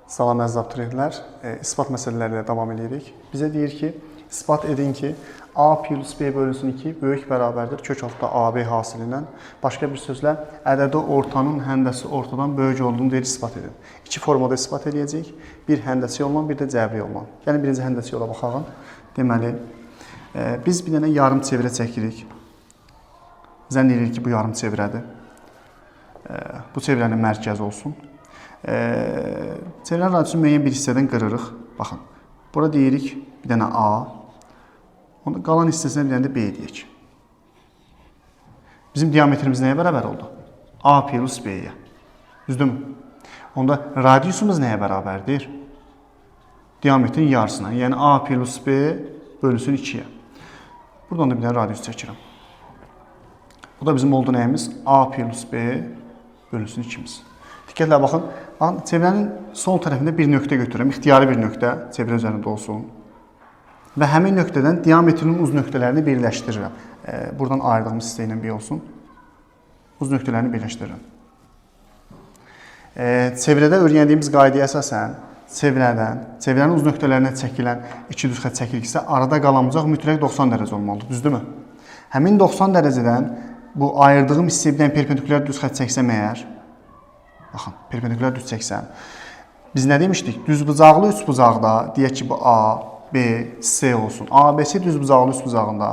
Salam əziz abituriyentlər, isbat məsələləri ilə davam edirik. Bizə deyir ki, isbat edin ki, A plus B bölünsün 2 böyük bərabərdir kök altında AB hasilindən. Başqa bir sözlə, ədədi ortanın həndəsi ortadan böyük olduğunu deyir, isbat edin. İki formada isbat edəcəyik. Bir həndəsi yolla, bir də cəbri yolla. Yəni, birinci həndəsi yola baxalım. Deməli, biz bir dənə yarım çevrə çəkirik. Zənn edirik ki, bu yarım çevrədir. Bu çevrənin mərkəzi olsun. Çevrənin radiusunu müəyyən bir hissədən qırırıq. Baxın, burada deyirik bir dənə A. Onda qalan hissəsinə bir dənə də B deyək. Bizim diametrimiz nəyə bərabər oldu? A plus B-yə. Düzdürmü? Onda radiusumuz nəyə bərabərdir? Diametrin yarısına. Yəni A plus B bölünsün 2-yə. Buradan da bir dənə radius çəkirəm. Bu da bizim oldu nəyimiz? A plus B bölünsün 2-miz. Diqqətlə baxın. Çevrənin sol tərəfində bir nöqtə götürürəm. İxtiyari bir nöqtə çevrə üzərində olsun. Və həmin nöqtədən diametrinin uz nöqtələrini birləşdirirəm. Buradan ayırdığımız hissə ilə bir olsun. Uz nöqtələrini birləşdirirəm. Çevrədə öyrəndiyimiz qaydaya əsasən çevrənin uz nöqtələrinə çəkilən iki düz xətt çəkilirsə, arada qalan bucaq mütləq 90 dərəcə olmalıdır. Düzdürmü? Həmin 90 dərəcədən bu ayırdığım hissəyə bir dənə perpendikulyar düz xətt çəksəm əgər, baxın, perpendikulyar düz çəksəm, biz nə demişdik? Düz bucaqlı üç bucaqda, deyək ki, bu A, B, C olsun. ABC düz bucaqlı üst bucağında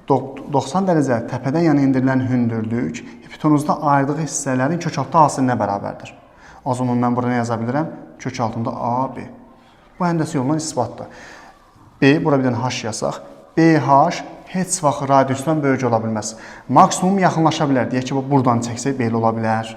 90 dərəcə təpədən yana endirilən hündürlük hipotenuzda ayırdığı hissələrin kök altında hasilinə bərabərdir. O zaman mən burada nə yaza bilirəm? Kök altında AB. Bu həndəsi yolla isbatdır. B, bura bir dənə H yazaq. BH heç vaxt radiusdan böyük ola bilməz. Maksimum yaxınlaşa bilər. Deyək ki, buradan çəksək belə ola bilər.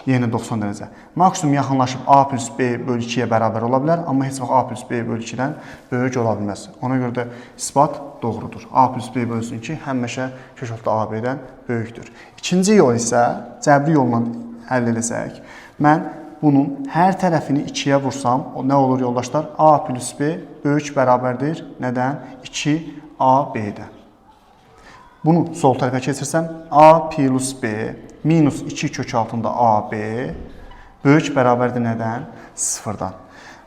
Yenə 90 dərəcə. Maksimum yaxınlaşıb A plus B bölü 2-yə bərabər ola bilər, amma heç vaxt A plus B bölü 2-dən böyük ola bilməz. Ona görə də isbat doğrudur. A plus B bölüsün 2 həmişə kök altında AB-dən böyükdür. İkinci yol isə cəbri yolla həll edəcək. Mən bunun hər tərəfini 2-yə vursam, o nə olur yoldaşlar? A plus B böyük bərabərdir. Nədən? 2AB-dən. Bunu sol tərəfə keçirsəm, A plus B minus 2 kök altında AB böyük bərabərdir nədən? 0-dan.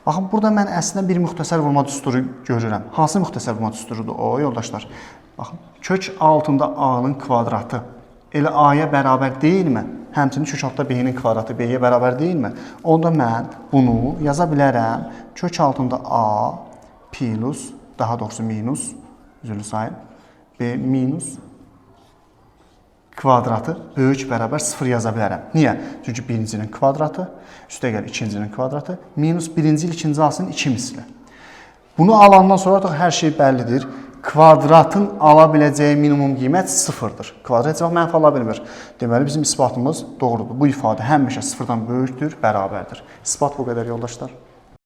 Baxın, burada mən əslində bir müxtəsər vurma düsturu görürəm. Hansı müxtəsər vurma düsturudur o, yoldaşlar? Baxın, kök altında A-nın kvadratı elə A-ya bərabər deyilmi? Həmçinin kök altında B-nin kvadratı B-yə bərabər deyilmi? Onda mən bunu yaza bilərəm. Kök altında A plus, daha doğrusu minus, üzrlü sayın, B minus kvadratı böyük bərabər 0 yaza bilərəm. Niyə? Çünki birincinin kvadratı, üstə gəl ikincinin kvadratı, minus birinci il ikinci alsın 2 misli. Bunu alandan sonra artıq hər şey bəllidir. Kvadratın ala biləcəyi minimum qiymət 0-dır. Kvadrat heç vaxt mənfi ala bilmir. Deməli, bizim isbatımız doğrudur. Bu ifadə həmişə 0-dan böyükdür, bərabərdir. İsbat bu qədər, yoldaşlar.